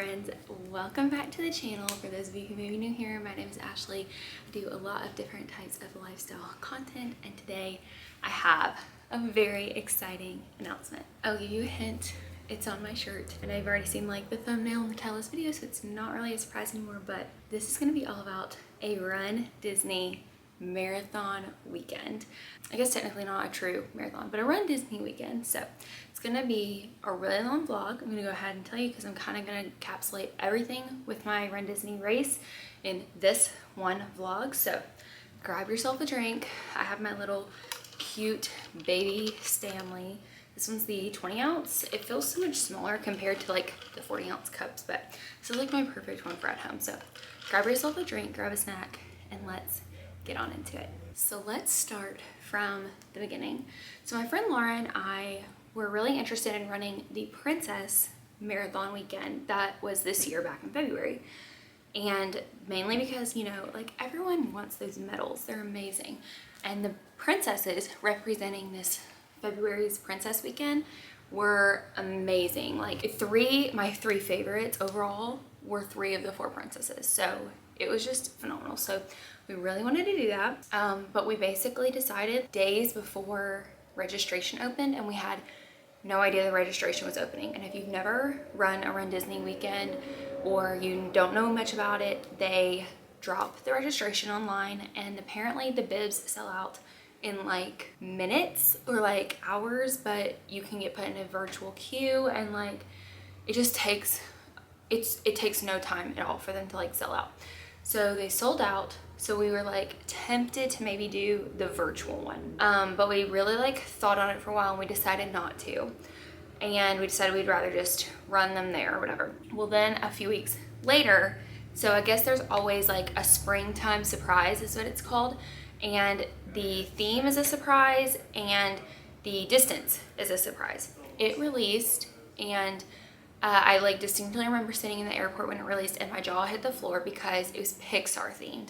friends, welcome back to the channel. For those of you who may be new here, my name is Ashley. I do a lot of different types of lifestyle content, and today I have a very exciting announcement. I'll give you a hint. It's on my shirt, and I've already seen like the thumbnail and the title of this video, so it's not really a surprise anymore, but this is going to be all about a Run Disney marathon weekend. I guess technically not a true marathon, but a Run Disney weekend. So it's gonna be a really long vlog. I'm gonna go ahead and tell you because I'm kind of gonna encapsulate everything with my Run Disney race in this one vlog. So grab yourself a drink. I have my little cute baby Stanley. This one's the 20 ounce. It feels so much smaller compared to like the 40 ounce cups, but this is like my perfect one for at home. So grab yourself a drink, grab a snack, and let's get on into it. So let's start from the beginning. So my friend Laura and I were really interested in running the Princess Marathon weekend that was this year back in February. And mainly because, you know, like everyone wants those medals. They're amazing. And the princesses representing this February's Princess weekend were amazing. Like my three favorites overall were 3 of the 4 princesses. So it was just phenomenal. So we really wanted to do that, but we basically decided days before registration opened, and we had no idea the registration was opening. And if you've never run a Run Disney weekend or you don't know much about it, they drop the registration online, and apparently the bibs sell out in like minutes or like hours, but you can get put in a virtual queue, and like it just takes it takes no time at all for them to like sell out. So they sold out. So we were like tempted to maybe do the virtual one. But we really like thought on it for a while, and we decided not to. And we decided we'd rather just run them there or whatever. Well, then a few weeks later, so I guess there's always like a springtime surprise is what it's called. And the theme is a surprise and the distance is a surprise. It released, and I like distinctly remember sitting in the airport when it released, and my jaw hit the floor because it was Pixar themed.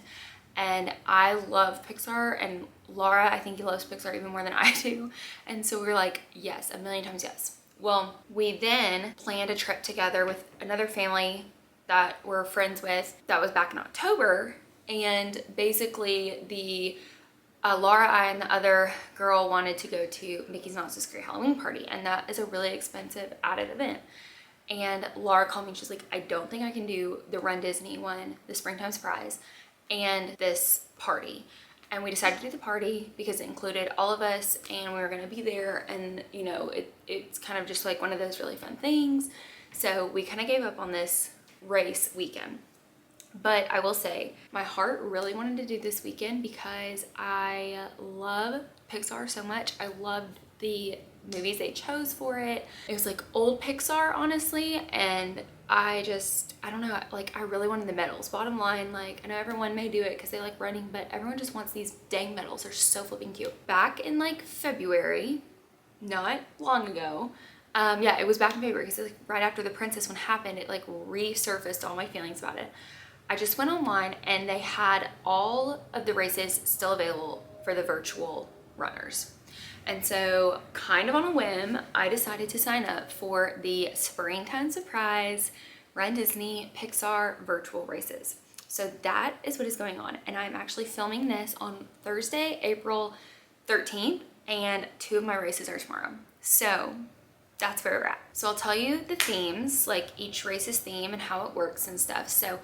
And I love Pixar, and Laura, I think he loves Pixar even more than I do. And so we were like, yes, a million times yes. Well, we then planned a trip together with another family that we're friends with that was back in October. And basically the Laura, I, and the other girl wanted to go to Mickey's Mouse's Great Halloween Party, and that is a really expensive added event. And Laura called me and she's like, I don't think I can do the Run Disney one, the Springtime Surprise, and this party. And we decided to do the party because it included all of us, and we were gonna be there, and you know, it's kind of just like one of those really fun things. So we kind of gave up on this race weekend. But I will say, my heart really wanted to do this weekend because I love Pixar so much. I loved the movies they chose for it. It was like old Pixar, honestly, and I don't know, like I really wanted the medals. Bottom line, like I know everyone may do it because they like running, but everyone just wants these dang medals. They're so flipping cute. Back in like February, not long ago, yeah, it was back in February because like right after the Princess one happened, it like resurfaced all my feelings about it. I just went online, and they had all of the races still available for the virtual runners. And so kind of on a whim, I decided to sign up for the Springtime Surprise Run Disney Pixar virtual races. So that is what is going on. And I'm actually filming this on Thursday, April 13th, and 2 of my races are tomorrow. So that's where we're at. So I'll tell you the themes, like each race's theme and how it works and stuff. So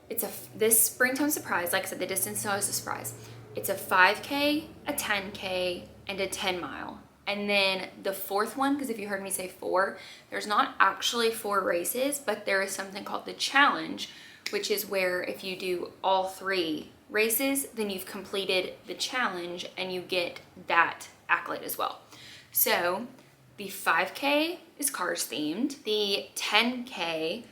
it's this Springtime Surprise, like I said, the distance is always a surprise. It's a 5K, a 10K, and a 10 mile. And then the 4th one, because if you heard me say 4, there's not actually 4 races, but there is something called the challenge, which is where if you do all 3 races, then you've completed the challenge and you get that accolade as well. So the 5K is Cars themed. The 10K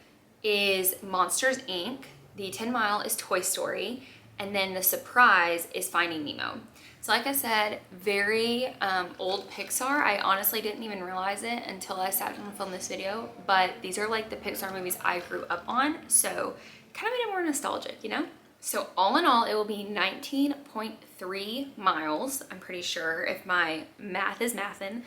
is Monsters Inc. The 10 mile is Toy Story. And then the surprise is Finding Nemo. So like I said, very old Pixar. I honestly didn't even realize it until I sat down and filmed this video, but these are like the Pixar movies I grew up on, so kind of made it more nostalgic, you know? So all in all, it will be 19.3 miles, I'm pretty sure, if my math is mathin',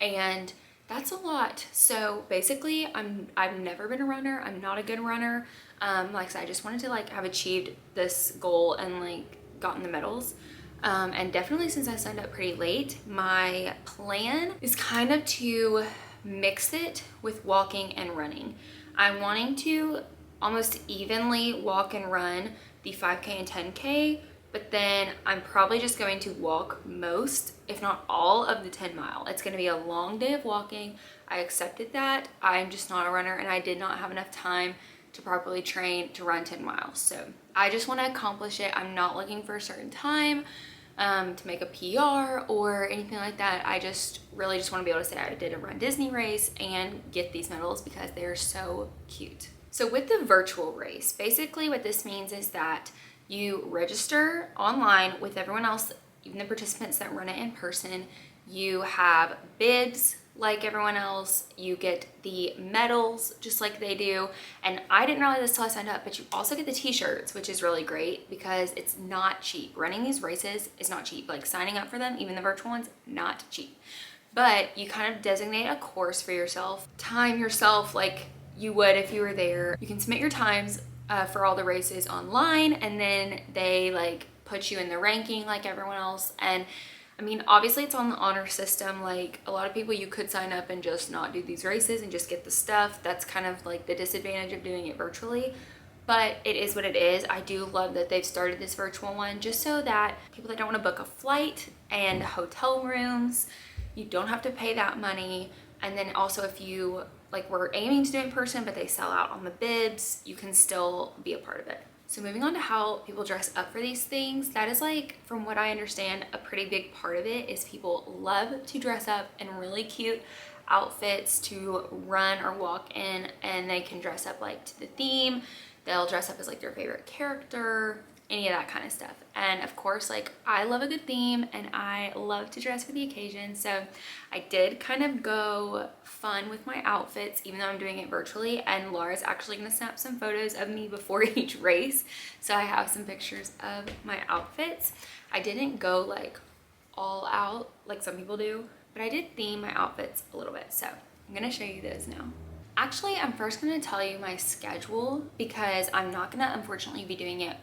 and That's a lot. So basically I've never been a runner. I'm not a good runner. Like I said, I just wanted to like have achieved this goal and like gotten the medals. And definitely since I signed up pretty late, my plan is kind of to mix it with walking and running. I'm wanting to almost evenly walk and run the 5K and 10K, but then I'm probably just going to walk most, if not all, of the 10 mile. It's gonna be a long day of walking. I accepted that. I'm just not a runner and I did not have enough time to properly train to run 10 miles. So I just wanna accomplish it. I'm not looking for a certain time to make a PR or anything like that. I just really just wanna be able to say I did a Run Disney race and get these medals because they're so cute. So with the virtual race, basically what this means is that you register online with everyone else, even the participants that run it in person. You have bibs like everyone else. You get the medals just like they do. And I didn't realize this till I signed up, but you also get the t-shirts, which is really great because it's not cheap. Running these races is not cheap. Like signing up for them, even the virtual ones, not cheap. But you kind of designate a course for yourself, time yourself like you would if you were there. You can submit your times for all the races online, and then they like put you in the ranking like everyone else. And I mean, obviously it's on the honor system. Like a lot of people, you could sign up and just not do these races and just get the stuff. That's kind of like the disadvantage of doing it virtually, but it is what it is. I do love that they've started this virtual one just so that people that don't want to book a flight and hotel rooms, you don't have to pay that money. And then also if you like were aiming to do it in person but they sell out on the bibs, you can still be a part of it. So moving on to how people dress up for these things, that is like, from what I understand, a pretty big part of it is people love to dress up in really cute outfits to run or walk in, and they can dress up like to the theme. They'll dress up as like their favorite character, any of that kind of stuff. And of course, like I love a good theme and I love to dress for the occasion. So I did kind of go fun with my outfits, even though I'm doing it virtually. And Laura's actually gonna snap some photos of me before each race. So I have some pictures of my outfits. I didn't go like all out like some people do, but I did theme my outfits a little bit. So I'm gonna show you those now. Actually, I'm first gonna tell you my schedule because I'm not gonna unfortunately be doing it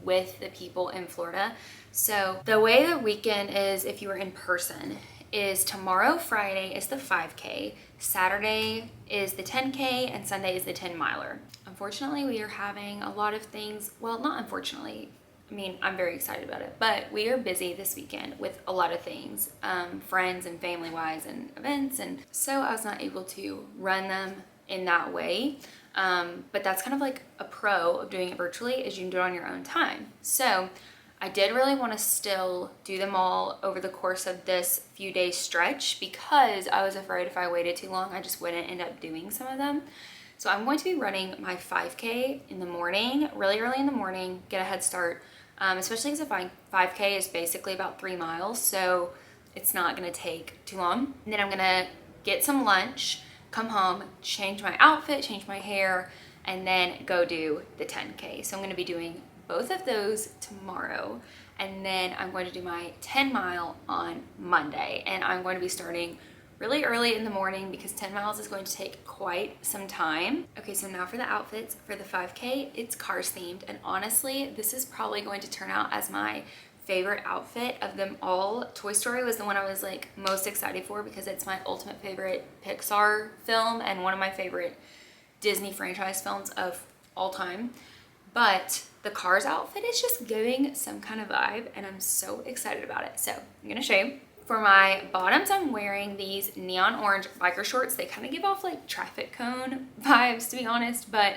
with the people in Florida. So the way the weekend is, if you were in person, is tomorrow Friday is the 5K, Saturday is the 10K, and Sunday is the 10 miler. Unfortunately, we are having a lot of things, well, not unfortunately, I mean, I'm very excited about it, but we are busy this weekend with a lot of things, friends and family wise and events, and so I was not able to run them in that way. But that's kind of like a pro of doing it virtually, is you can do it on your own time. So I did really want to still do them all over the course of this few day stretch because I was afraid if I waited too long, I just wouldn't end up doing some of them. So I'm going to be running my 5K in the morning, really early in the morning, get a head start, especially because a 5K is basically about 3 miles. So it's not going to take too long. And then I'm going to get some lunch, come home, change my outfit, change my hair, and then go do the 10K. So I'm gonna be doing both of those tomorrow. And then I'm going to do my 10 mile on Monday. And I'm going to be starting really early in the morning because 10 miles is going to take quite some time. Okay, so now for the outfits. For the 5K, it's Cars themed. And honestly, this is probably going to turn out as my favorite outfit of them all. Toy Story was the one I was like most excited for because it's my ultimate favorite Pixar film and one of my favorite Disney franchise films of all time. But the Cars outfit is just giving some kind of vibe and I'm so excited about it. So I'm gonna show you. For my bottoms, I'm wearing these neon orange biker shorts. They kind of give off like traffic cone vibes, to be honest, but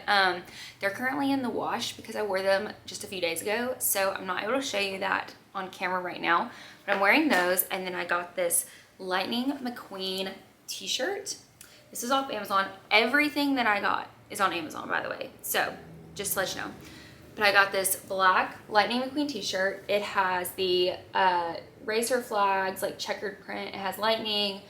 they're currently in the wash because I wore them just a few days ago. So I'm not able to show you that on camera right now, but I'm wearing those. And then I got this Lightning McQueen t-shirt. This is off Amazon. Everything that I got is on Amazon, by the way. So just to let you know. But I got this black Lightning McQueen t-shirt. It has the racer flags, like checkered print. It has lightning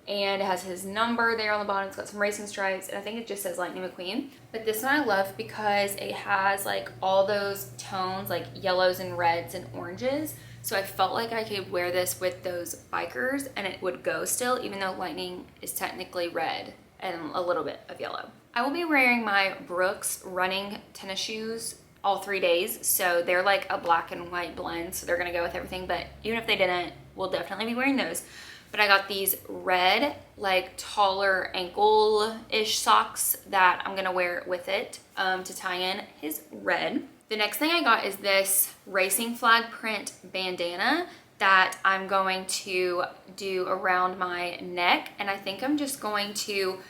and it has his number there on the bottom. It's got some racing stripes and I think it just says Lightning McQueen. But this one I love because it has like all those tones, like yellows and reds and oranges. So I felt like I could wear this with those bikers and it would go still, even though lightning is technically red and a little bit of yellow. I will be wearing my Brooks running tennis shoes all 3 days. So they're like a black and white blend. So they're gonna go with everything, but even if they didn't, we'll definitely be wearing those. But I got these red, like taller ankle-ish socks that I'm gonna wear with it to tie in his red. The next thing I got is this racing flag print bandana that I'm going to do around my neck. And I think I'm just going to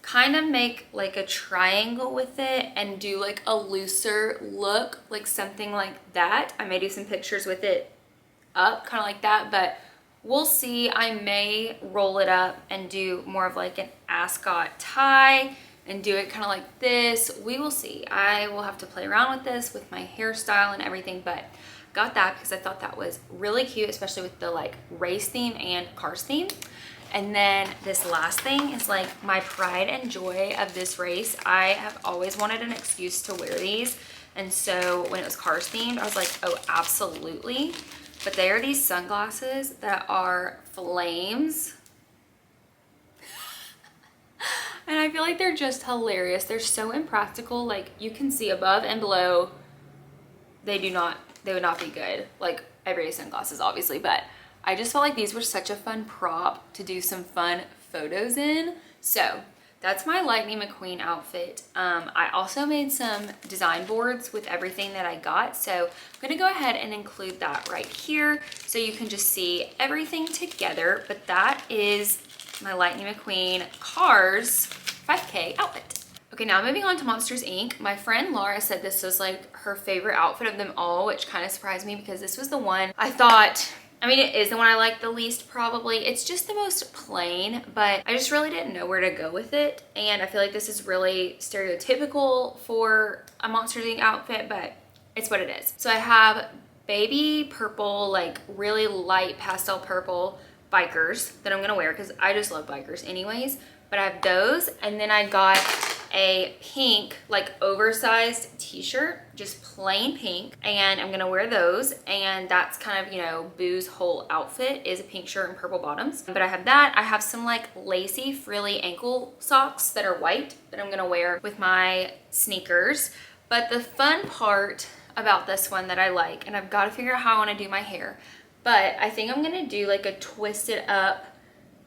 kind of make like a triangle with it and do like a looser look, like something like that. I may do some pictures with it up, kind of like that, but we'll see. I may roll it up and do more of like an ascot tie and do it kind of like this. We will see. I will have to play around with this with my hairstyle and everything, but got that because I thought that was really cute, especially with the like race theme and cars theme. And then this last thing is like my pride and joy of this race. I have always wanted an excuse to wear these. And so when it was cars themed, I was like, oh, absolutely. But they are these sunglasses that are flames. And I feel like they're just hilarious. They're so impractical. Like you can see above and below. They would not be good. Like everyday sunglasses, obviously, but I just felt like these were such a fun prop to do some fun photos in. So that's my Lightning McQueen outfit. I also made some design boards with everything that I got. So I'm gonna go ahead and include that right here so you can just see everything together. But that is my Lightning McQueen Cars 5K outfit. Okay, now moving on to Monsters Inc. My friend Laura said this was like her favorite outfit of them all, which kind of surprised me because this was the one I thought, I mean, it is the one I like the least probably. It's just the most plain, but I just really didn't know where to go with it. And I feel like this is really stereotypical for a Monsters Inc. outfit, but it's what it is. So I have baby purple, like really light pastel purple bikers that I'm gonna wear because I just love bikers anyways. But I have those, and then I got a pink, like oversized t-shirt, just plain pink, and I'm gonna wear those. And that's kind of, you know, Boo's whole outfit is a pink shirt and purple bottoms. But I have that. I have some like lacy frilly ankle socks that are white that I'm gonna wear with my sneakers. But the fun part about this one that I like, and I've got to figure out how I want to do my hair, but I think I'm gonna do like a twisted up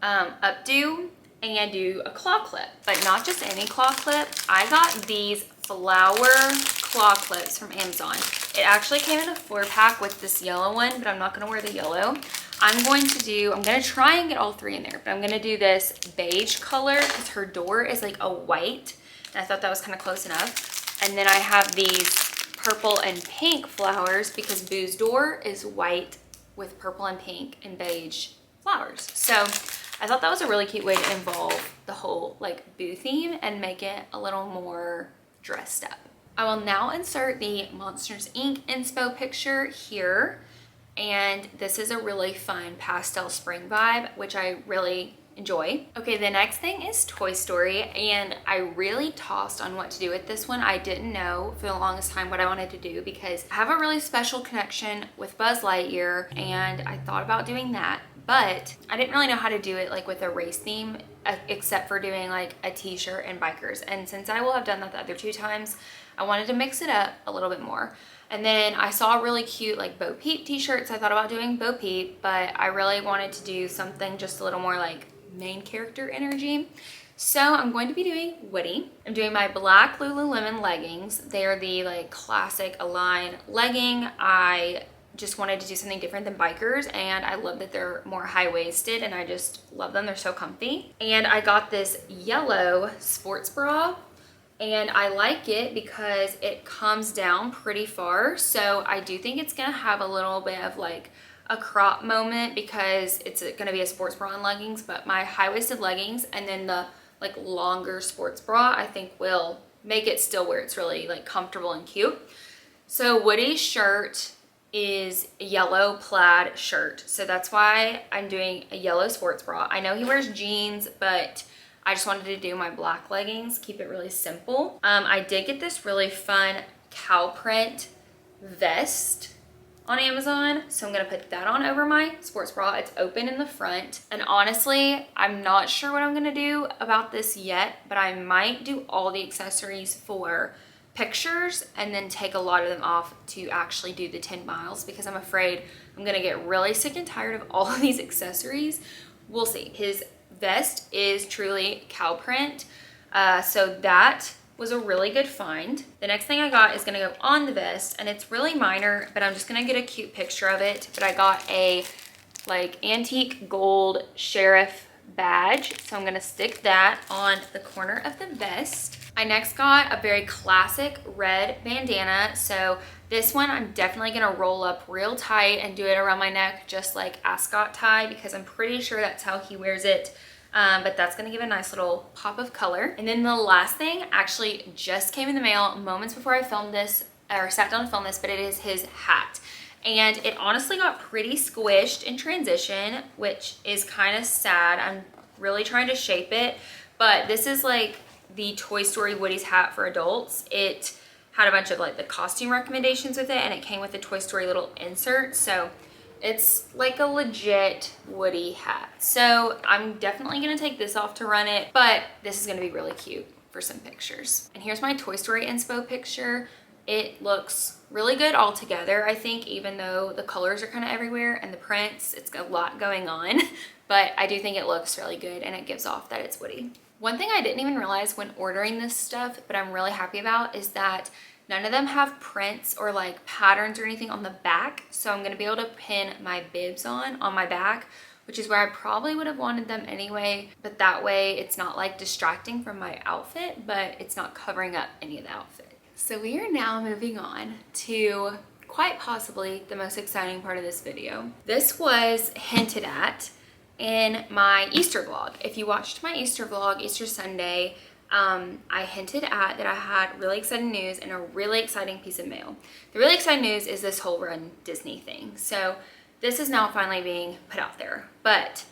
updo and do a claw clip, but not just any claw clip. I got these flower claw clips from Amazon. It actually came in a 4-pack with this yellow one, but I'm not gonna wear the yellow. I'm gonna try and get all 3 in there, but I'm gonna do this beige color because her door is like a white, and I thought that was kind of close enough. And then I have these purple and pink flowers because Boo's door is white with purple and pink and beige flowers. So I thought that was a really cute way to involve the whole like Boo theme and make it a little more dressed up. I will now insert the Monsters Inc. inspo picture here. And this is a really fun pastel spring vibe, which I really enjoy. Okay, the next thing is Toy Story, and I really tossed on what to do with this one. I didn't know for the longest time what I wanted to do because I have a really special connection with Buzz Lightyear, and I thought about doing that. But I didn't really know how to do it like with a race theme, except for doing like a t-shirt and bikers. And since I will have done that the other 2 times, I wanted to mix it up a little bit more. And then I saw a really cute like Bo Peep t-shirts. I thought about doing Bo Peep, but I really wanted to do something just a little more like main character energy. So I'm going to be doing Woody. I'm doing my black Lululemon leggings. They are the like classic Align legging. I just wanted to do something different than bikers, and I love that they're more high-waisted, and I just love them. They're so comfy. And I got this yellow sports bra, and I like it because it comes down pretty far. So I do think it's gonna have a little bit of like a crop moment because it's gonna be a sports bra and leggings, but my high-waisted leggings and then the like longer sports bra I think will make it still where it's really like comfortable and cute. So Woody's shirt is a yellow plaid shirt, so that's why I'm doing a yellow sports bra. I know he wears jeans, but I just wanted to do my black leggings, keep it really simple. I did get this really fun cow print vest on Amazon. So I'm gonna put that on over my sports bra. It's open in the front. And honestly, I'm not sure what I'm gonna do about this yet, but I might do all the accessories for pictures and then take a lot of them off to actually do the 10 miles because I'm afraid I'm gonna get really sick and tired of all of these accessories. We'll see. His vest is truly cow print. So that was a really good find. The next thing I got is gonna go on the vest, and it's really minor, but I'm just gonna get a cute picture of it. But I got a like antique gold sheriff badge, so I'm gonna stick that on the corner of the vest. I next got a very classic red bandana. So this one I'm definitely gonna roll up real tight and do it around my neck just like Ascot tie, because I'm pretty sure that's how he wears it. But that's gonna give a nice little pop of color. And then the last thing actually just came in the mail moments before I filmed this, or sat down to film this, but it is his hat. And it honestly got pretty squished in transition, which is kind of sad. I'm really trying to shape it, but this is like the Toy Story Woody's hat for adults. It had a bunch of like the costume recommendations with it, and it came with the Toy Story little insert. So it's like a legit Woody hat. So I'm definitely gonna take this off to run it, but this is gonna be really cute for some pictures. And here's my Toy Story inspo picture. It looks really good all together, I think, even though the colors are kind of everywhere and the prints, it's got a lot going on, but I do think it looks really good and it gives off that it's Woody. One thing I didn't even realize when ordering this stuff, but I'm really happy about, is that none of them have prints or like patterns or anything on the back. So I'm gonna be able to pin my bibs on my back, which is where I probably would have wanted them anyway. But that way it's not like distracting from my outfit, but it's not covering up any of the outfit. So we are now moving on to quite possibly the most exciting part of this video. This was hinted at in my Easter vlog. If you watched my Easter vlog, Easter Sunday, I hinted at that I had really exciting news and a really exciting piece of mail. The really exciting news is this whole Run Disney thing. So this is now finally being put out there. But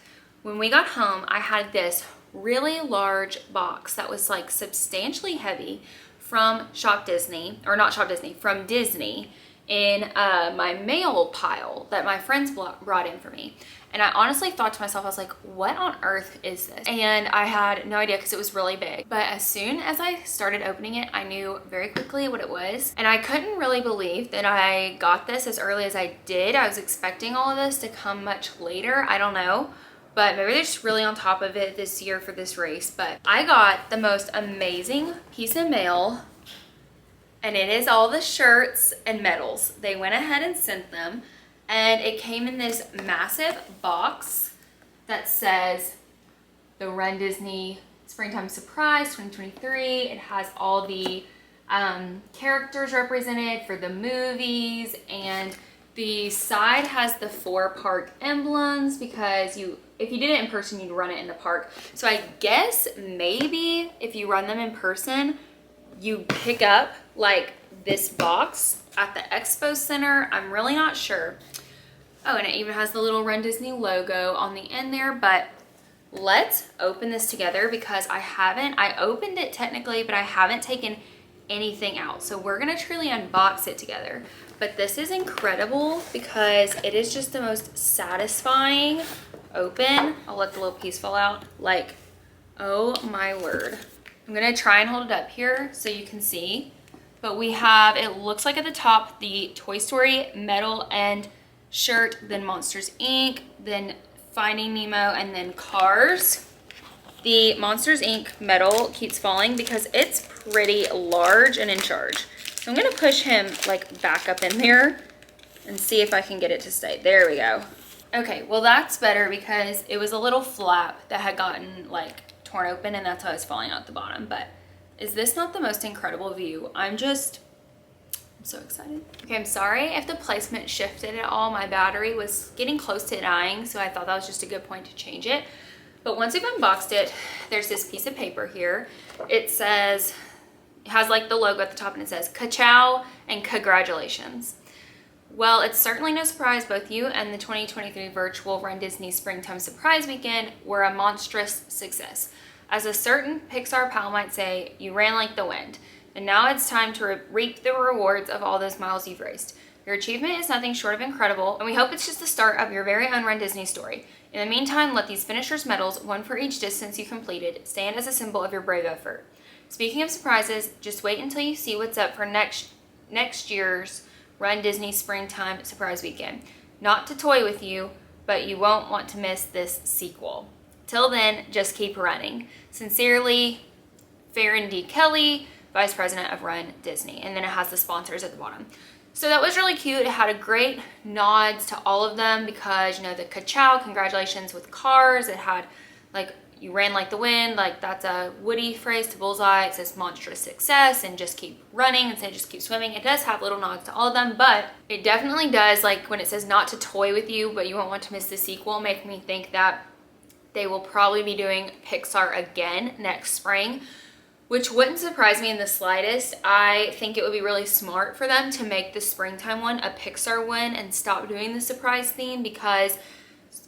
when we got home, I had this really large box that was like substantially heavy from Shop Disney, or not Shop Disney, from Disney in my mail pile that my friends brought in for me. And I honestly thought to myself, I was like, what on earth is this? And I had no idea because it was really big. But as soon as I started opening it, I knew very quickly what it was. And I couldn't really believe that I got this as early as I did. I was expecting all of this to come much later. I don't know. But maybe they're just really on top of it this year for this race. But I got the most amazing piece of mail. And it is all the shirts and medals. They went ahead and sent them. And it came in this massive box that says the Run Disney Springtime Surprise 2023. It has all the characters represented for the movies, and the side has the 4 park emblems because if you did it in person, you'd run it in the park. So I guess maybe if you run them in person, you pick up like this box at the expo center. I'm really not sure. Oh, and it even has the little Run Disney logo on the end there, but let's open this together because I opened it technically, but I haven't taken anything out. So we're gonna truly unbox it together. But this is incredible because it is just the most satisfying open. I'll let the little piece fall out. Like, oh my word. I'm gonna try and hold it up here so you can see. But we have, it looks like at the top, the Toy Story medal and shirt, then Monsters Inc., then Finding Nemo, and then Cars. The Monsters Inc. medal keeps falling because it's pretty large and in charge. So I'm gonna push him like back up in there and see if I can get it to stay. There we go. Okay, well that's better because it was a little flap that had gotten like torn open and that's how it's falling out the bottom. But is this not the most incredible view? I'm so excited. Okay, I'm sorry if the placement shifted at all. My battery was getting close to dying, so I thought that was just a good point to change it. But once we've unboxed it, there's this piece of paper here. It says, it has like the logo at the top and it says, "Ka-chow and congratulations." Well, it's certainly no surprise both you and the 2023 virtual Run Disney Springtime Surprise Weekend were a monstrous success. As a certain Pixar pal might say, you ran like the wind. And now it's time to reap the rewards of all those miles you've raced. Your achievement is nothing short of incredible, and we hope it's just the start of your very own Run Disney story. In the meantime, let these finishers' medals, one for each distance you completed, stand as a symbol of your brave effort. Speaking of surprises, just wait until you see what's up for next year's Run Disney Springtime Surprise Weekend. Not to toy with you, but you won't want to miss this sequel. Till then, just keep running. Sincerely, Farron D. Kelly, Vice President of Run Disney. And then it has the sponsors at the bottom. So that was really cute. It had a great nods to all of them because, you know, the ka-chow, congratulations with cars. It had like, you ran like the wind, like that's a Woody phrase to Bullseye. It says monstrous success and just keep running and say just keep swimming. It does have little nods to all of them, but it definitely does, like when it says not to toy with you, but you won't want to miss the sequel, make me think that they will probably be doing Pixar again next spring, which wouldn't surprise me in the slightest. I think it would be really smart for them to make the springtime one a Pixar one and stop doing the surprise theme, because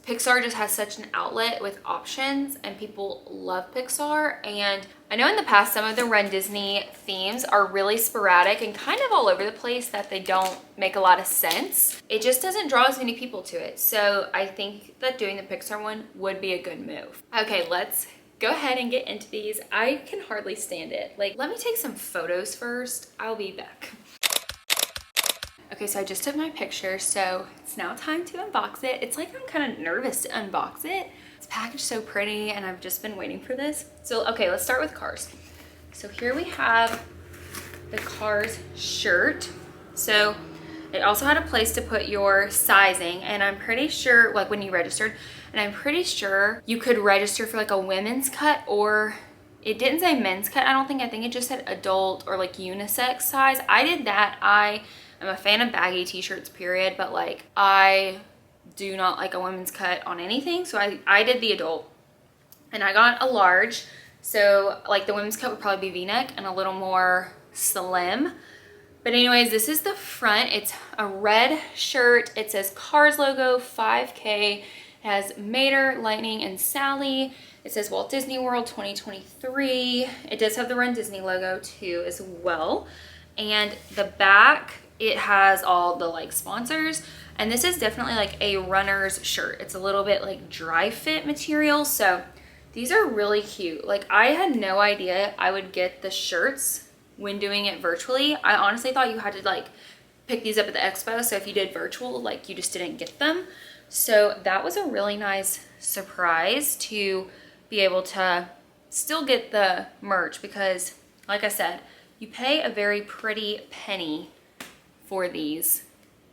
Pixar just has such an outlet with options and people love Pixar. And I know in the past some of the Run Disney themes are really sporadic and kind of all over the place, that they don't make a lot of sense. It just doesn't draw as many people to it. So I think that doing the Pixar one would be a good move. Okay, let's go ahead and get into these. I can hardly stand it. Like, let me take some photos first. I'll be back. Okay, so I just took my picture, so it's now time to unbox it. It's like I'm kind of nervous to unbox it. It's packaged so pretty and I've just been waiting for this. So, okay, let's start with Cars. So here we have the Cars shirt. So it also had a place to put your sizing, and I'm pretty sure, like when you registered, and I'm pretty sure you could register for like a women's cut, or it didn't say men's cut, I think it just said adult or like unisex size. I did that. I'm a fan of baggy t-shirts, period, but like I do not like a women's cut on anything. So I did the adult and I got a large. So like the women's cut would probably be V-neck and a little more slim. But anyways, this is the front. It's a red shirt. It says Cars logo, 5K. It has Mater, Lightning, and Sally. It says Walt Disney World 2023. It does have the Run Disney logo too as well. And the back, it has all the like sponsors, and this is definitely like a runner's shirt. It's a little bit like dry fit material, so these are really cute. Like, I had no idea I would get the shirts when doing it virtually. I honestly thought you had to like pick these up at the expo, so if you did virtual, like you just didn't get them. So that was a really nice surprise to be able to still get the merch, because like I said, you pay a very pretty penny for these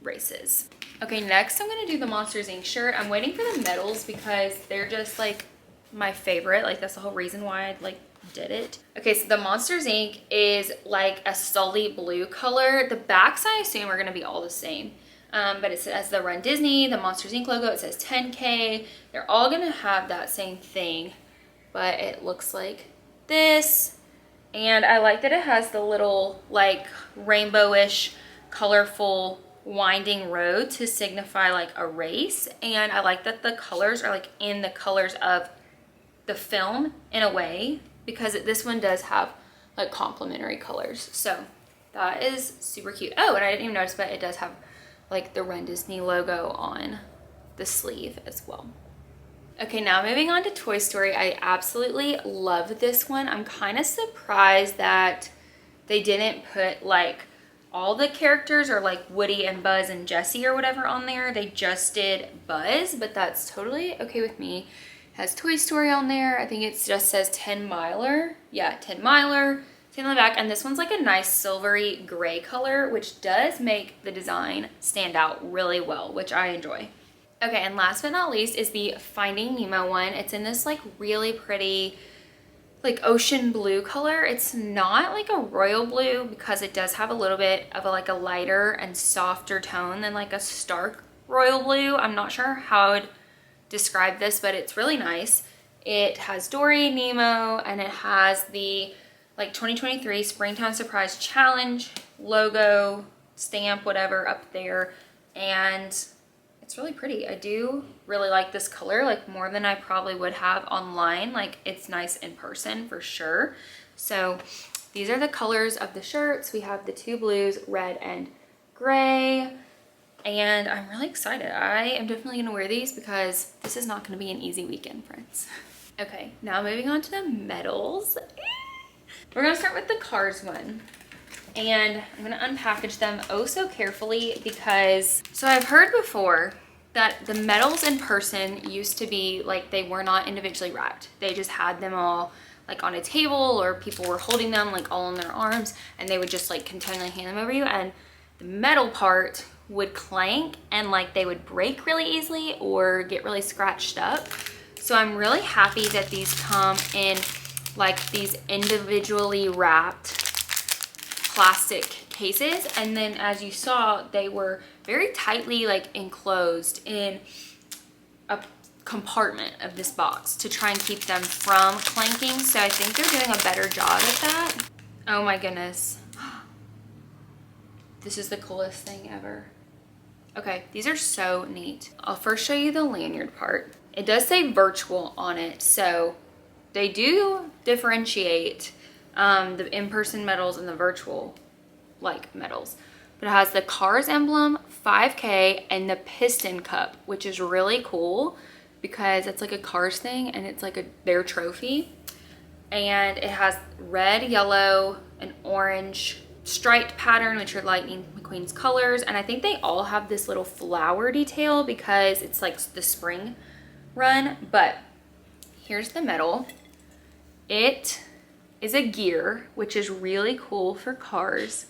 races. Okay, next I'm gonna do the Monsters Inc. shirt. I'm waiting for the medals because they're just like my favorite. Like, that's the whole reason why I like did it. Okay, so the Monsters Inc. is like a Sully blue color. The backs, I assume, are gonna be all the same. But it says the Run Disney, the Monsters Inc. logo, it says 10K. They're all gonna have that same thing, but it looks like this. And I like that it has the little like rainbowish colorful winding road to signify like a race. And I like that the colors are like in the colors of the film in a way, because this one does have like complementary colors. So that is super cute. Oh, and I didn't even notice, but it does have like the Run Disney logo on the sleeve as well. Okay, now moving on to Toy Story. I absolutely love this one. I'm kind of surprised that they didn't put like all the characters, or like Woody and Buzz and Jessie or whatever on there. They just did Buzz, but that's totally okay with me. It has Toy Story on there. I think it just says 10 miler. Yeah, 10 miler. 10 on the back, and this one's like a nice silvery gray color, which does make the design stand out really well, which I enjoy. Okay, and last but not least is the Finding Nemo one. It's in this like really pretty like ocean blue color. It's not like a royal blue, because it does have a little bit of a lighter and softer tone than like a stark royal blue. I'm not sure how I would describe this, but it's really nice. It has Dory, Nemo, and it has the like 2023 Springtime Surprise Challenge logo, stamp, whatever up there. And it's really pretty. I do really like this color, like more than I probably would have online. Like, it's nice in person for sure. So these are the colors of the shirts. We have the two blues, red and gray. and I'm really excited. I am definitely gonna wear these because this is not gonna be an easy weekend, friends. Okay, now moving on to the medals. We're gonna start with the Cars one. And I'm gonna unpackage them oh so carefully because, so I've heard before that the medals in person used to be like, they were not individually wrapped. They just had them all like on a table, or people were holding them like all in their arms, and they would just like continually hand them over you, and the metal part would clank and like they would break really easily or get really scratched up. So I'm really happy that these come in like these individually wrapped plastic cases, and then as you saw, they were very tightly like enclosed in a compartment of this box to try and keep them from clanking. So I think they're doing a better job at that. Oh my goodness, this is the coolest thing ever. Okay, these are so neat. I'll first show you the lanyard part. It does say virtual on it, so they do differentiate the in-person medals and the virtual like medals. But it has the Cars emblem, 5K, and the piston cup, which is really cool because it's like a Cars thing and it's like their trophy. And it has red, yellow, and orange striped pattern, which are Lightning McQueen's colors. And I think they all have this little flower detail because it's like the spring run. But here's the medal. It is a gear, which is really cool for Cars.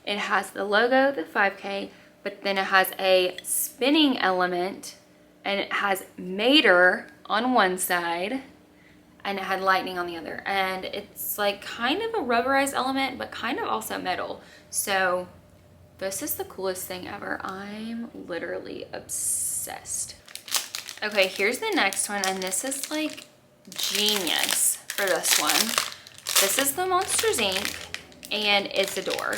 It has the logo, the 5K, but then it has a spinning element, and it has Mater on one side, and it had lightning on the other. And it's like kind of a rubberized element, but kind of also metal. So this is the coolest thing ever. I'm literally obsessed. Okay, here's the next one, and this is like genius for this one. This is the Monsters Inc. and it's a door,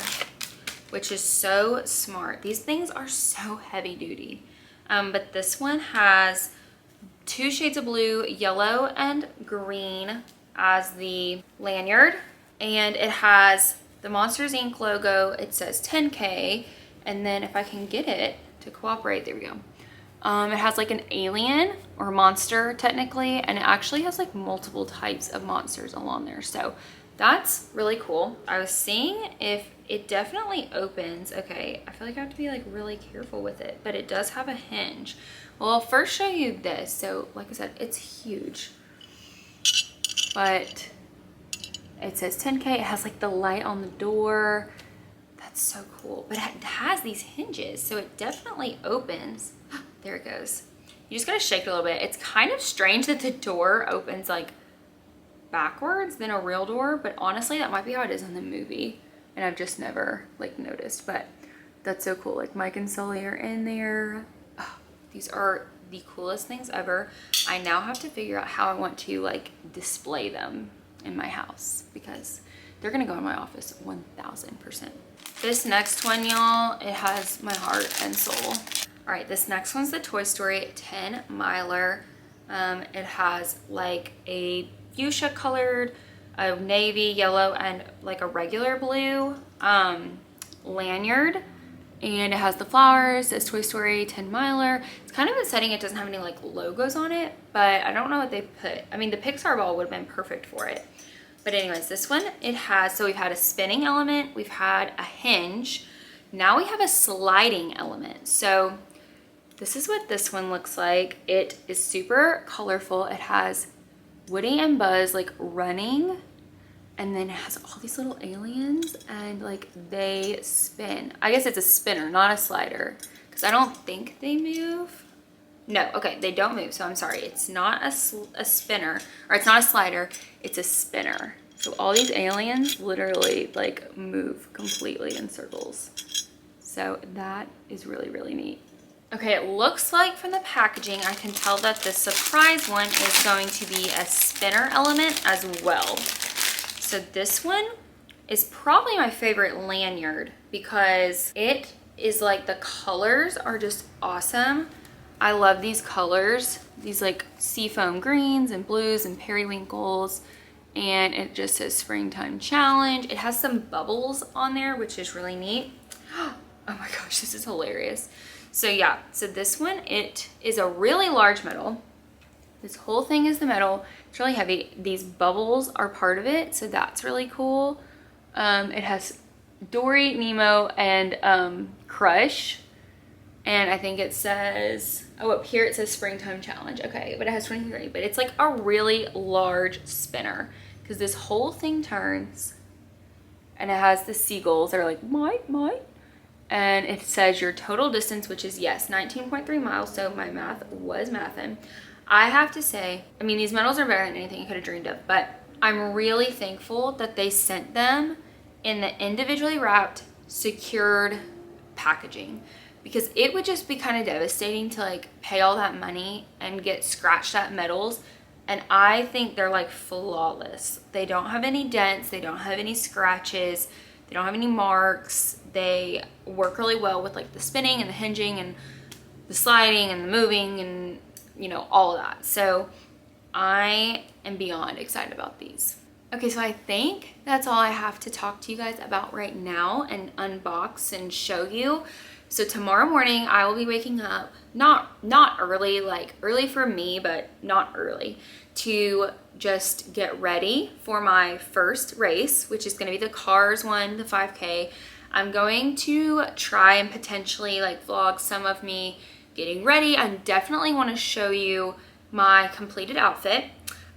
which is so smart. These things are so heavy duty. But this one has 2 shades of blue, yellow, and green as the lanyard. And it has the Monsters Inc. logo. It says 10K. And then if I can get it to cooperate, there we go. It has like an alien or monster technically, and it actually has like multiple types of monsters along there. So that's really cool. I was seeing if it definitely opens. Okay, I feel like I have to be like really careful with it, but it does have a hinge. Well, I'll first show you this. So like I said, it's huge, but it says 10K. It has like the light on the door. That's so cool. But it has these hinges, so it definitely opens. There it goes. You just gotta shake it a little bit. It's kind of strange that the door opens like backwards than a real door, but honestly, that might be how it is in the movie, and I've just never like noticed. But that's so cool. Like Mike and Sully are in there. Oh, these are the coolest things ever. I now have to figure out how I want to like display them in my house because they're gonna go in my office 1000%. This next one, y'all, it has my heart and soul. All right, this next one's the Toy Story 10 miler. It has like a fuchsia colored, a navy, yellow, and like a regular blue lanyard. And it has the flowers. It's Toy Story 10 miler. It's kind of a setting, it doesn't have any like logos on it, but I don't know what they put. I mean, the Pixar ball would have been perfect for it. But anyways, this one, it has, so we've had a spinning element, we've had a hinge. Now we have a sliding element. So this is what this one looks like. It is super colorful. It has Woody and Buzz like running, and then it has all these little aliens, and like they spin. I guess it's a spinner, not a slider, because I don't think they move. No, okay, they don't move, so I'm sorry. It's not a spinner, or it's not a slider, it's a spinner. So all these aliens literally like move completely in circles. So that is really, really neat. Okay, it looks like from the packaging, I can tell that the surprise one is going to be a spinner element as well. So this one is probably my favorite lanyard because it is like, the colors are just awesome. I love these colors, these like seafoam greens and blues and periwinkles, and it just says Springtime Challenge. It has some bubbles on there, which is really neat. Oh my gosh, this is hilarious. So yeah, so this one, it is a really large medal. This whole thing is the medal. It's really heavy. These bubbles are part of it, so that's really cool. It has Dory, Nemo, and Crush. And I think it says, oh, up here it says Springtime Challenge. Okay, but it has 23, but it's like a really large spinner because this whole thing turns and it has the seagulls that are like, might. And it says your total distance, which is, yes, 19.3 miles. So my math was mathin'. I have to say, I mean, these medals are better than anything you could have dreamed of, but I'm really thankful that they sent them in the individually wrapped, secured packaging, because it would just be kind of devastating to like pay all that money and get scratched at medals. And I think they're like flawless. They don't have any dents. They don't have any scratches. They don't have any marks. They work really well with like the spinning and the hinging and the sliding and the moving and, you know, all of that. So I am beyond excited about these. Okay, so I think that's all I have to talk to you guys about right now and unbox and show you. So tomorrow morning I will be waking up, not early, like early for me, but not early, to just get ready for my first race, which is going to be the Cars one, the 5K. I'm going to try and potentially like vlog some of me getting ready. I definitely want to show you my completed outfit.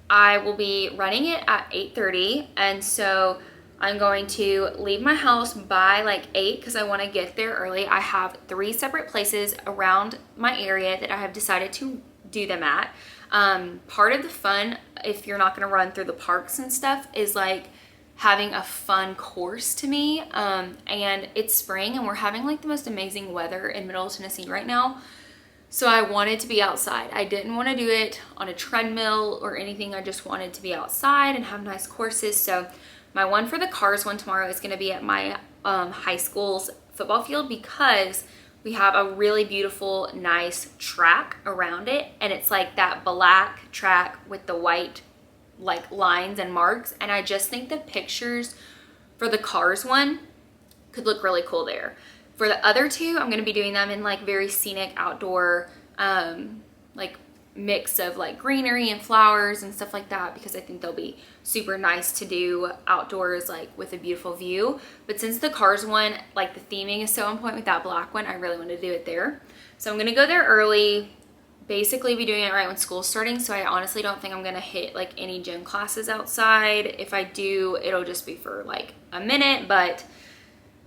I will be running it at 8:30, and so I'm going to leave my house by like 8 because I want to get there early. I have 3 separate places around my area that I have decided to do them at. Part of the fun, if you're not going to run through the parks and stuff, is like having a fun course to me. And it's spring and we're having like the most amazing weather in Middle Tennessee right now. So I wanted to be outside. I didn't want to do it on a treadmill or anything. I just wanted to be outside and have nice courses. So my one for the Cars one tomorrow is going to be at my high school's football field because we have a really beautiful, nice track around it. And it's like that black track with the white like lines and marks. And I just think the pictures for the Cars one could look really cool there. For the other two, I'm going to be doing them in like very scenic outdoor, like mix of like greenery and flowers and stuff like that, because I think they'll be super nice to do outdoors, like with a beautiful view. But since the Cars one, like the theming is so on point with that black one, I really want to do it there. So I'm going to go there early, basically be doing it right when school's starting. So I honestly don't think I'm going to hit like any gym classes outside. If I do, it'll just be for like a minute, but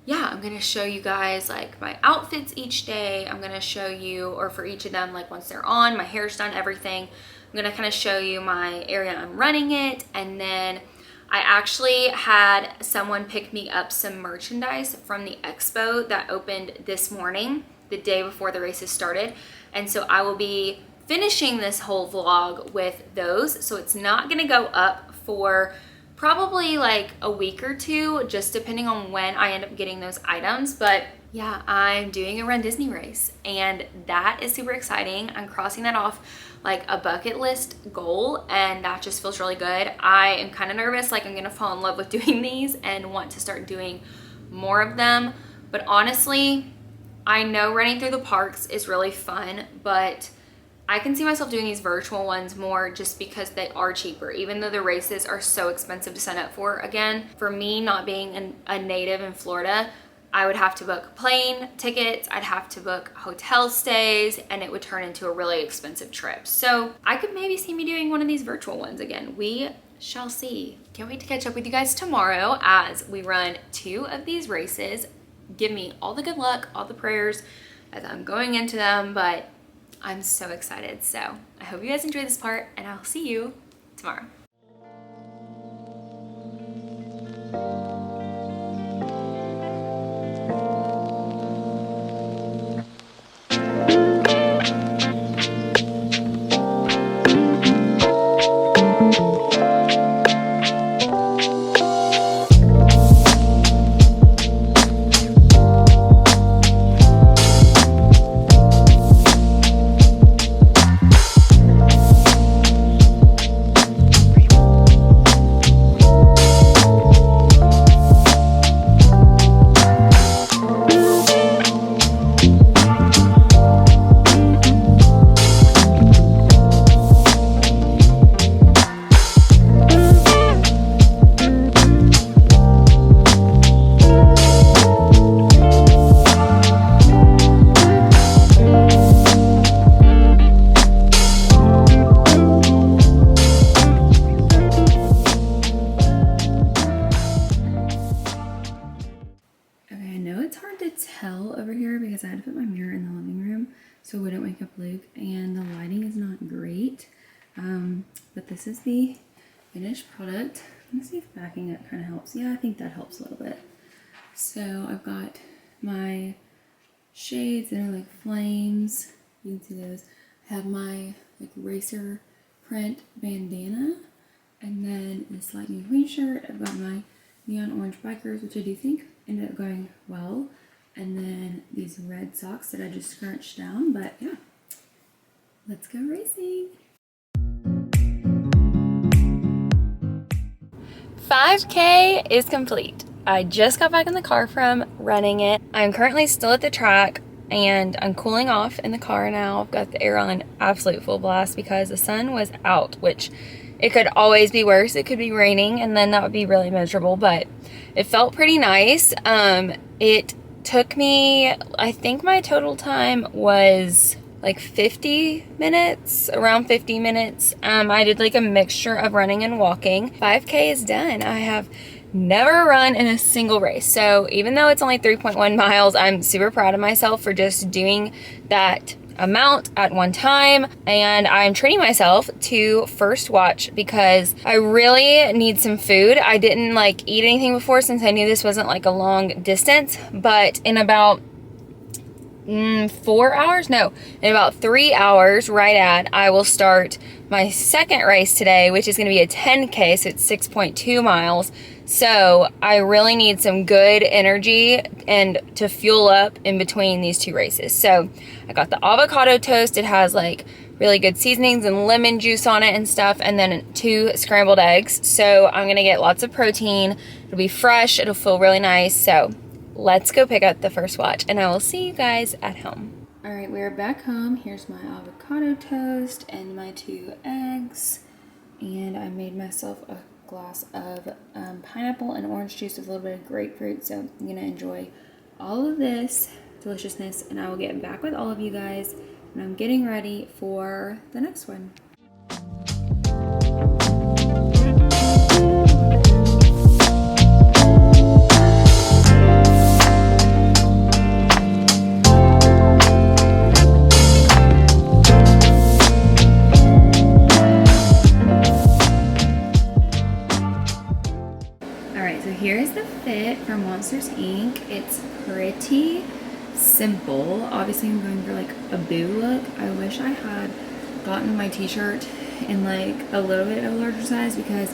yeah, I'm gonna show you guys like my outfits each day. I'm gonna show you, or for each of them, like once they're on, my hair's done, everything. I'm gonna kind of show you my area I'm running it. And then I actually had someone pick me up some merchandise from the expo that opened this morning, the day before the races started. And so I will be finishing this whole vlog with those. So it's not gonna go up for probably like a week or two, just depending on when I end up getting those items. But yeah, I'm doing a Run Disney race and that is super exciting. I'm crossing that off like a bucket list goal and that just feels really good. I am kind of nervous, like I'm gonna fall in love with doing these and want to start doing more of them. But honestly, I know running through the parks is really fun, but I can see myself doing these virtual ones more just because they are cheaper, even though the races are so expensive to sign up for. Again, for me not being a native in Florida, I would have to book plane tickets, I'd have to book hotel stays, and it would turn into a really expensive trip. So I could maybe see me doing one of these virtual ones again. We shall see. Can't wait to catch up with you guys tomorrow as we run 2 of these races. Give me all the good luck, all the prayers as I'm going into them, but I'm so excited. So I hope you guys enjoyed this part and I'll see you tomorrow. hell over here because I had to put my mirror in the living room so I wouldn't wake up Luke, and the lighting is not great. But this is the finished product. Let me see if backing it kind of helps. Yeah, I think that helps a little bit. So I've got my shades that are like flames. You can see those. I have my like racer print bandana, and then this lightning green shirt. I've got my neon orange bikers, which I do think ended up going well, and then these red socks that I just scrunched down. But yeah, let's go racing. 5K is complete. I just got back in the car from running it. I'm currently still at the track and I'm cooling off in the car now. I've got the air on absolute full blast because the sun was out, which it could always be worse. It could be raining and then that would be really miserable, but it felt pretty nice. It took me, I think my total time was like 50 minutes, around 50 minutes. I did like a mixture of running and walking. 5K is done. I have never run in a single race. So even though it's only 3.1 miles, I'm super proud of myself for just doing that amount at one time. And I'm treating myself to first watch because I really need some food. I didn't like eat anything before since I knew this wasn't like a long distance, but in about 4 hours? No, in about 3 hours, I will start my second race today, which is going to be a 10K, so it's 6.2 miles. So I really need some good energy and to fuel up in between these two races. So I got the avocado toast. It has like really good seasonings and lemon juice on it and stuff, and then 2 scrambled eggs. So I'm going to get lots of protein. It'll be fresh. It'll feel really nice. So let's go pick up the first watch and I will see you guys at home. All right, we're back home. Here's my avocado toast and my 2 eggs. And I made myself a glass of pineapple and orange juice with a little bit of grapefruit. So I'm gonna enjoy all of this deliciousness and I will get back with all of you guys when I'm getting ready for the next one. Here's the fit from Monsters Inc. It's pretty simple. Obviously I'm going for like a boo look. I wish I had gotten my t-shirt in like a little bit of a larger size because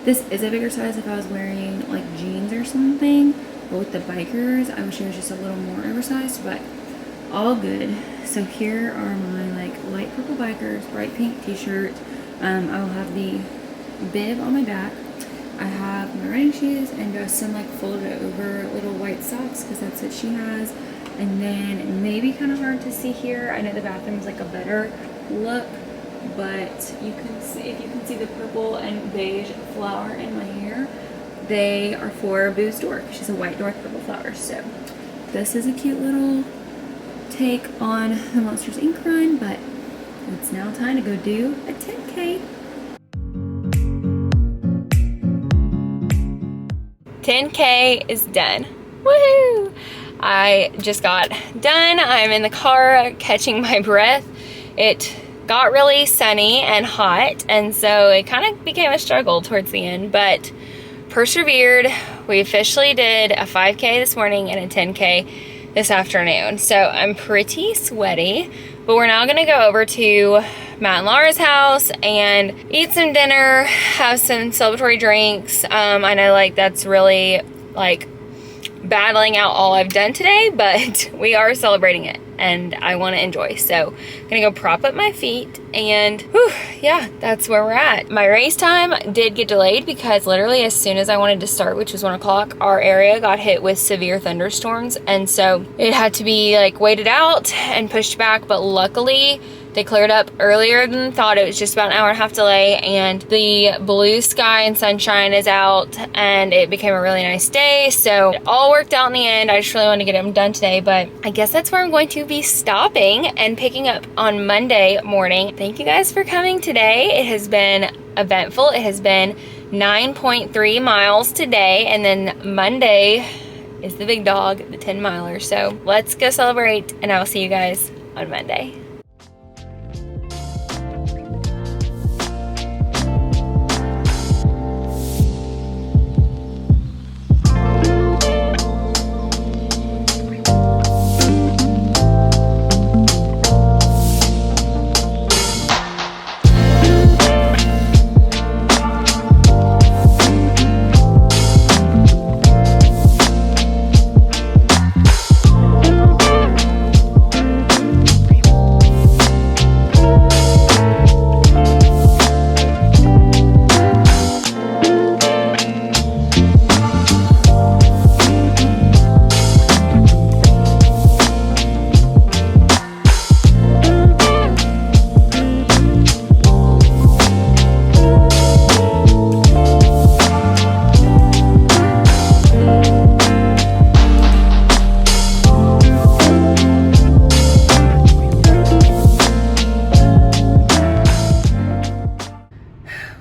this is a bigger size if I was wearing like jeans or something. But with the bikers, I wish it was just a little more oversized, but all good. So here are my like light purple bikers, bright pink t-shirt. I will have the bib on my back. I have my running shoes and just some like folded over little white socks because that's what she has. And then it may be kind of hard to see here. I know the bathroom is like a better look, but you can see, if you can see the purple and beige flower in my hair, they are for Boo's Dork. She's a white door with purple flowers. So this is a cute little take on the Monsters Inc. run, but it's now time to go do a 10K. 10K is done. Woohoo! I just got done. I'm in the car catching my breath. It got really sunny and hot, and so it kind of became a struggle towards the end, but persevered. We officially did a 5K this morning and a 10K this afternoon. So I'm pretty sweaty, but we're now gonna go over to Matt and Laura's house and eat some dinner, have some celebratory drinks. I know like that's really like battling out all I've done today, but we are celebrating it and I want to enjoy. So I'm gonna go prop up my feet and whew, yeah, that's where we're at. My race time did get delayed because literally as soon as I wanted to start, which was 1 o'clock, our area got hit with severe thunderstorms, and so it had to be like waited out and pushed back. But luckily they cleared up earlier than thought. It was just about an hour and a half delay, and the blue sky and sunshine is out, and it became a really nice day. So it all worked out in the end. I just really wanted to get them done today, but I guess that's where I'm going to be stopping and picking up on Monday morning. Thank you guys for coming today. It has been eventful. It has been 9.3 miles today, and then Monday is the big dog, the 10 miler. So let's go celebrate, and I will see you guys on Monday.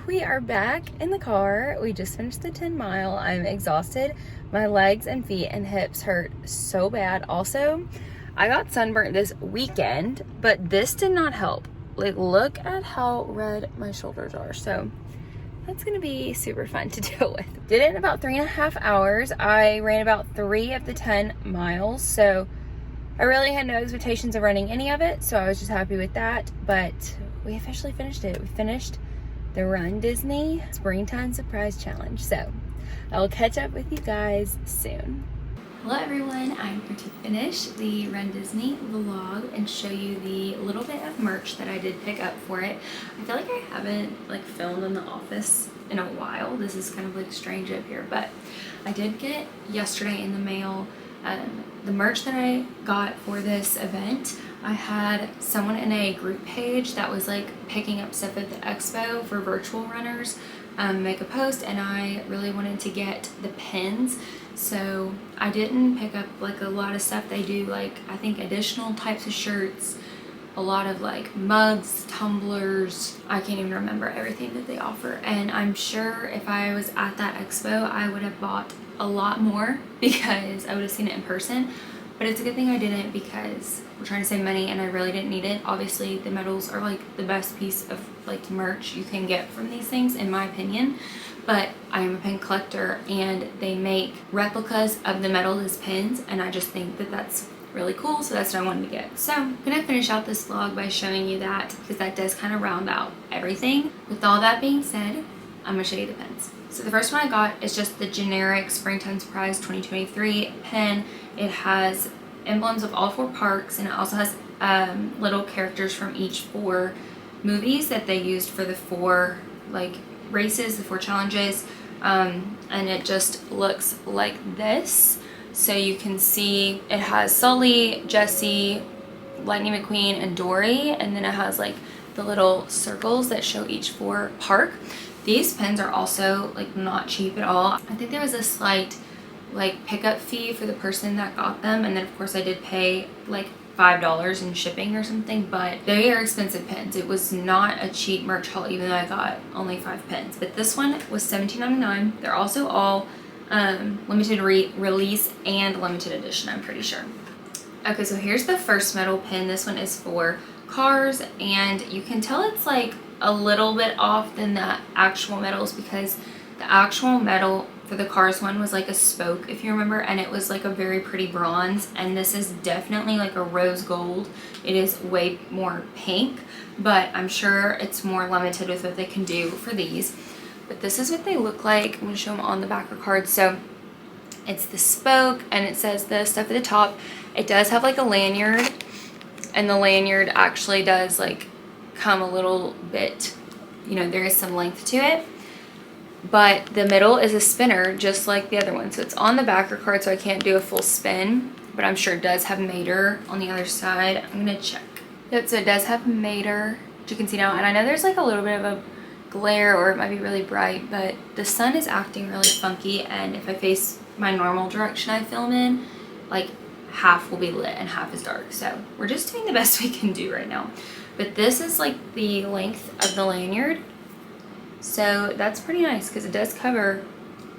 We are back in the car. We just finished the 10 mile. I'm exhausted. My legs and feet and hips hurt so bad. Also, I got sunburnt this weekend, but this did not help. Like, look at how red my shoulders are. So that's gonna be super fun to deal with. Did it in about 3.5 hours. I ran about 3 of the 10 miles. So I really had no expectations of running any of it. So I was just happy with that. But we officially finished it. We finished the Run Disney Springtime Surprise Challenge. So I will catch up with you guys soon. Hello everyone, I'm here to finish the Run Disney vlog and show you the little bit of merch that I did pick up for it. I feel like I haven't filmed in the office in a while. This is kind of strange up here, but I did get yesterday in the mail the merch that I got for this event. I had someone in a group page that was picking up stuff at the expo for virtual runners make a post, and I really wanted to get the pins. So I didn't pick up a lot of stuff. They do I think additional types of shirts, a lot of mugs, tumblers. I can't even remember everything that they offer, and I'm sure if I was at that expo I would have bought a lot more because I would have seen it in person. But it's a good thing I didn't, because we're trying to save money and I really didn't need it. Obviously the medals are the best piece of merch you can get from these things, in my opinion. But I am a pin collector and they make replicas of the medal as pins, and I just think that that's really cool, so that's what I wanted to get. So I'm gonna finish out this vlog by showing you that, because that does kind of round out everything. With all that being said, I'm gonna show you the pins. So the first one I got is just the generic Springtime Surprise 2023 pin. It has emblems of all 4 parks, and it also has little characters from each 4 movies that they used for the 4 races, the 4 challenges, and it just looks like this. So you can see it has Sully, Jessie, Lightning McQueen, and Dory, and then it has the little circles that show each 4 park. These pins are also not cheap at all. I think there was a slight pickup fee for the person that got them, and then of course I did pay $5 in shipping or something, but they are expensive pins. It was not a cheap merch haul, even though I got only 5 pins. But this one was $17.99. They're also all limited release and limited edition, I'm pretty sure. Okay, so here's the first medal pin. This one is for Cars, and you can tell it's a little bit off than the actual medals, because the actual medal for the Cars one was a spoke, if you remember, and it was a very pretty bronze, and this is definitely a rose gold. It is way more pink, but I'm sure it's more limited with what they can do for these. But this is what they look like. I'm going to show them on the back of cards. So it's the spoke, and it says the stuff at the top. It does have a lanyard, and the lanyard actually does come a little bit, there is some length to it. But the middle is a spinner, just like the other one. So it's on the backer card, so I can't do a full spin, but I'm sure it does have Mater on the other side. I'm gonna check. Yep, so it does have Mater, which you can see now. And I know there's a little bit of a glare, or it might be really bright, but the sun is acting really funky, and if I face my normal direction I film in, half will be lit and half is dark. So we're just doing the best we can do right now. But this is the length of the lanyard. So that's pretty nice, because it does cover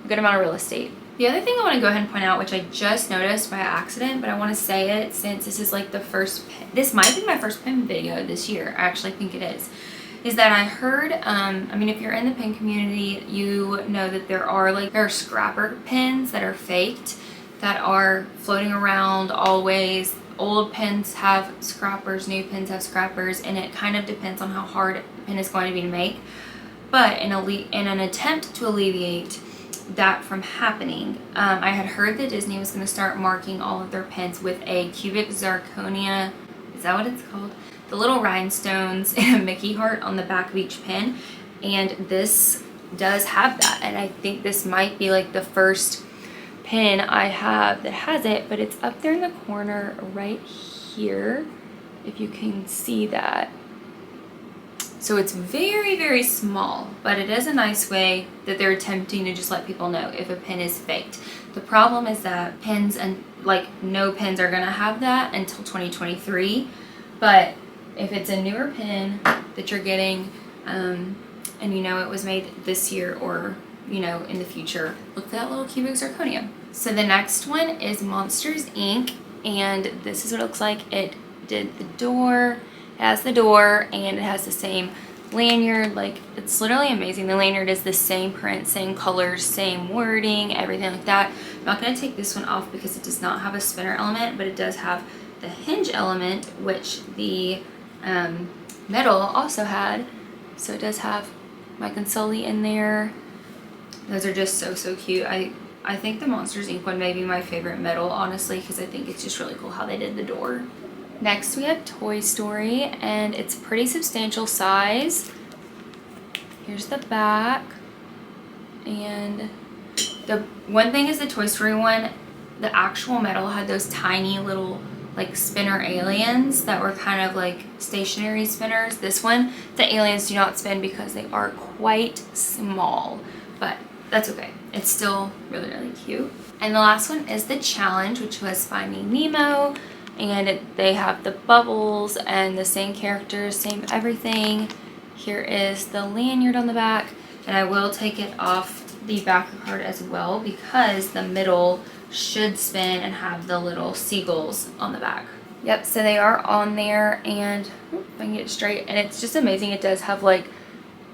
a good amount of real estate. The other thing I want to go ahead and point out, which I just noticed by accident, but I want to say it since this is like the first pin, this might be my first pin video this year, I actually think it is that I heard, I mean, if you're in the pin community, you know that there are scrapper pins that are faked, that are floating around always. Old pins have scrappers, new pins have scrappers, and it kind of depends on how hard the pin is going to be to make. But in an attempt to alleviate that from happening, I had heard that Disney was going to start marking all of their pins with a cubic zirconia, is that what it's called? The little rhinestones and a Mickey heart on the back of each pin, and this does have that, and I think this might be like the first pin I have that has it, but it's up there in the corner right here, if you can see that. So it's very, very small, but it is a nice way that they're attempting to just let people know if a pin is faked. The problem is that pins, and like no pins are gonna have that until 2023, but if it's a newer pin that you're getting, and you know it was made this year or you know in the future, look for that little cubic zirconia. So the next one is Monsters Inc. and this is what it looks like. It did the door, it has the door, and it has the same lanyard. Like, it's literally amazing. The lanyard is the same print, same colors, same wording, everything like that. I'm not going to take this one off because it does not have a spinner element, but it does have the hinge element, which the metal also had. So it does have my console in there. Those are just so, so cute. I think the Monsters Inc. one may be my favorite metal, honestly, because I think it's just really cool how they did the door. Next we have Toy Story, and it's pretty substantial size. Here's the back. And the one thing is the Toy Story one, the actual metal had those tiny little like spinner aliens that were kind of like stationary spinners. This one, the aliens do not spin because they are quite small, but that's okay. It's still really, really cute. And the last one is the challenge, which was Finding Nemo. And they have the bubbles and the same characters, same everything. Here is the lanyard on the back, and I will take it off the back card as well because the middle should spin and have the little seagulls on the back. Yep, so they are on there, and if I can get it straight, and it's just amazing. It does have like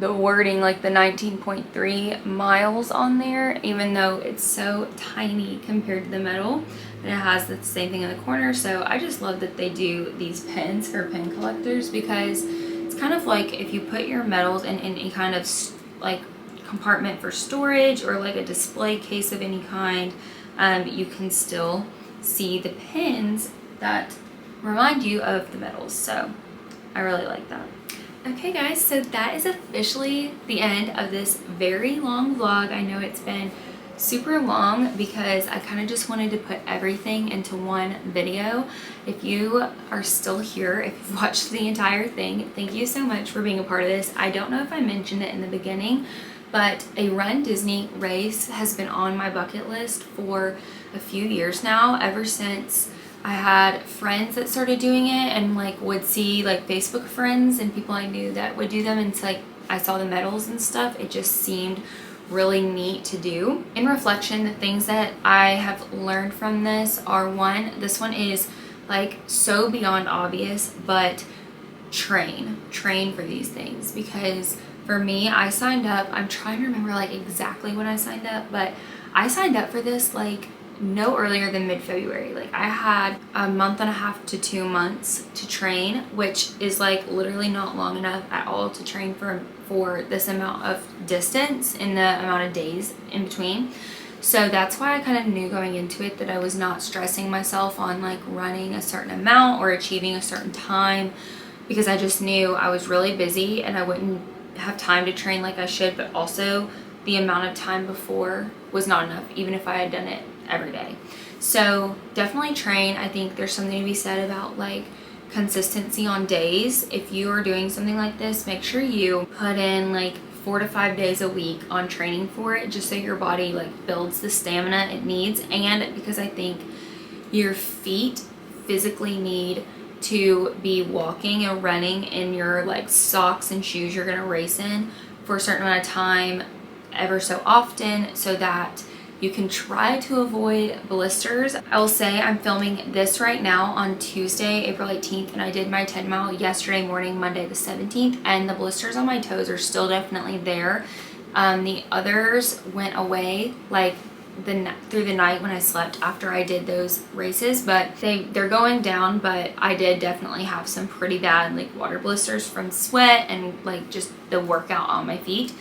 the wording, like the 19.3 miles on there, even though it's so tiny compared to the metal. And it has the same thing in the corner. So I just love that they do these pins for pin collectors, because it's kind of like if you put your metals in any kind of like compartment for storage or like a display case of any kind, you can still see the pins that remind you of the metals. So I really like that. Okay guys, so that is officially the end of this very long vlog. I know it's been super long because I kind of just wanted to put everything into one video. If you are still here, if you've watched the entire thing, thank you so much for being a part of this. I don't know if I mentioned it in the beginning, but a Run Disney race has been on my bucket list for a few years now, ever since I had friends that started doing it and like would see like Facebook friends and people I knew that would do them, and it's like I saw the medals and stuff. It just seemed really neat to do. In reflection, the things that I have learned from this are, one, this one is like so beyond obvious, but train for these things. Because for me, I signed up, I'm trying to remember like exactly when I signed up, but I signed up for this like no earlier than mid-February. Like I had a month and a half to 2 months to train, which is like literally not long enough at all to train for this amount of distance in the amount of days in between. So that's why I kind of knew going into it that I was not stressing myself on like running a certain amount or achieving a certain time, because I just knew I was really busy and I wouldn't have time to train like I should, but also the amount of time before was not enough, even if I had done it every day. So definitely train. I think there's something to be said about like consistency on days. If you are doing something like this, make sure you put in like 4 to 5 days a week on training for it, just so your body like builds the stamina it needs. And because I think your feet physically need to be walking and running in your like socks and shoes you're gonna race in for a certain amount of time ever so often, so that You can try to avoid blisters. I will say I'm filming this right now on Tuesday, April 18th, and I did my 10 mile yesterday morning, Monday the 17th, and the blisters on my toes are still definitely there. The others went away like through the night when I slept after I did those races, but they're going down. But I did definitely have some pretty bad like water blisters from sweat and like just the workout on my feet.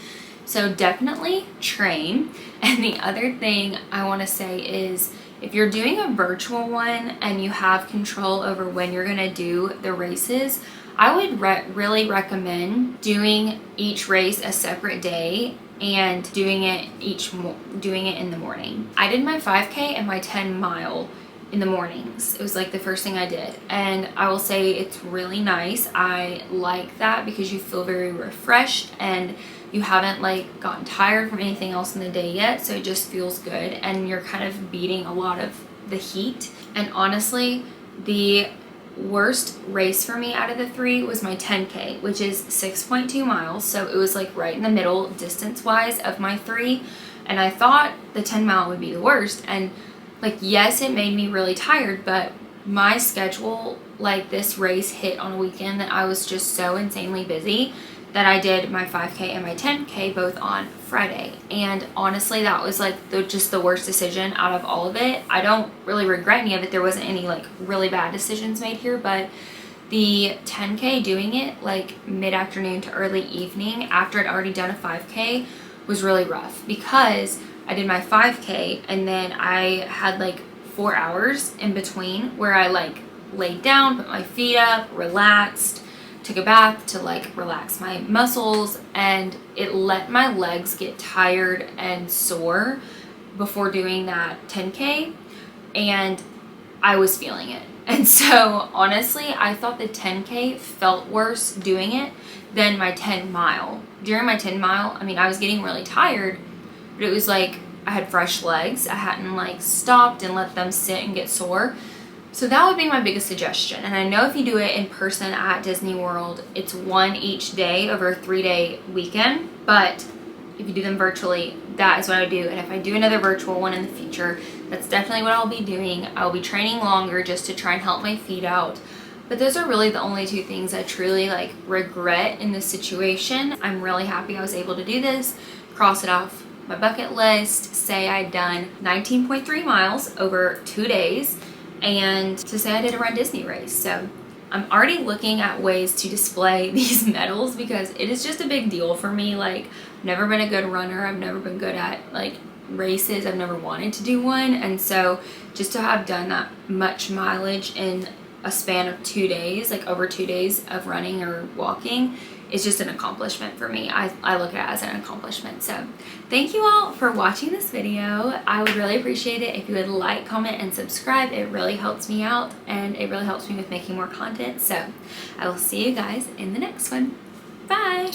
So definitely train. And the other thing I want to say is, if you're doing a virtual one and you have control over when you're going to do the races, I would really recommend doing each race a separate day and doing it in the morning. I did my 5K and my 10 mile in the mornings. It was like the first thing I did, and I will say it's really nice. I like that because you feel very refreshed and you haven't like gotten tired from anything else in the day yet, so it just feels good and you're kind of beating a lot of the heat. And honestly, the worst race for me out of the three was my 10K, which is 6.2 miles, so it was like right in the middle distance wise of my three, and I thought the 10 mile would be the worst. And like, yes, it made me really tired, but my schedule, like this race hit on a weekend that I was just so insanely busy that I did my 5K and my 10K both on Friday. And honestly, that was like just the worst decision out of all of it. I don't really regret any of it. There wasn't any like really bad decisions made here, but the 10K, doing it like mid-afternoon to early evening after I'd already done a 5K was really rough, because I did my 5K and then I had like 4 hours in between where I like laid down, put my feet up, relaxed, took a bath to like relax my muscles, and it let my legs get tired and sore before doing that 10K, and I was feeling it. And so honestly, I thought the 10K felt worse doing it than my 10 mile. During my 10 mile, I mean, I was getting really tired, but it was like I had fresh legs. I hadn't like stopped and let them sit and get sore. So that would be my biggest suggestion. And I know if you do it in person at Disney World, it's one each day over a 3-day weekend. But if you do them virtually, that is what I would do. And if I do another virtual one in the future, that's definitely what I'll be doing. I'll be training longer just to try and help my feet out. But those are really the only two things I truly like regret in this situation. I'm really happy I was able to do this, cross it off my bucket list, say I'd done 19.3 miles over 2 days, and to say I did a Run Disney race. So I'm already looking at ways to display these medals because it is just a big deal for me. Like, I've never been a good runner. I've never been good at like races. I've never wanted to do one. And so just to have done that much mileage in a span of 2 days, like over 2 days of running or walking, is just an accomplishment for me. I look at it as an accomplishment. So thank you all for watching this video. I would really appreciate it if you would like, comment, and subscribe. It really helps me out and it really helps me with making more content. So I will see you guys in the next one. Bye.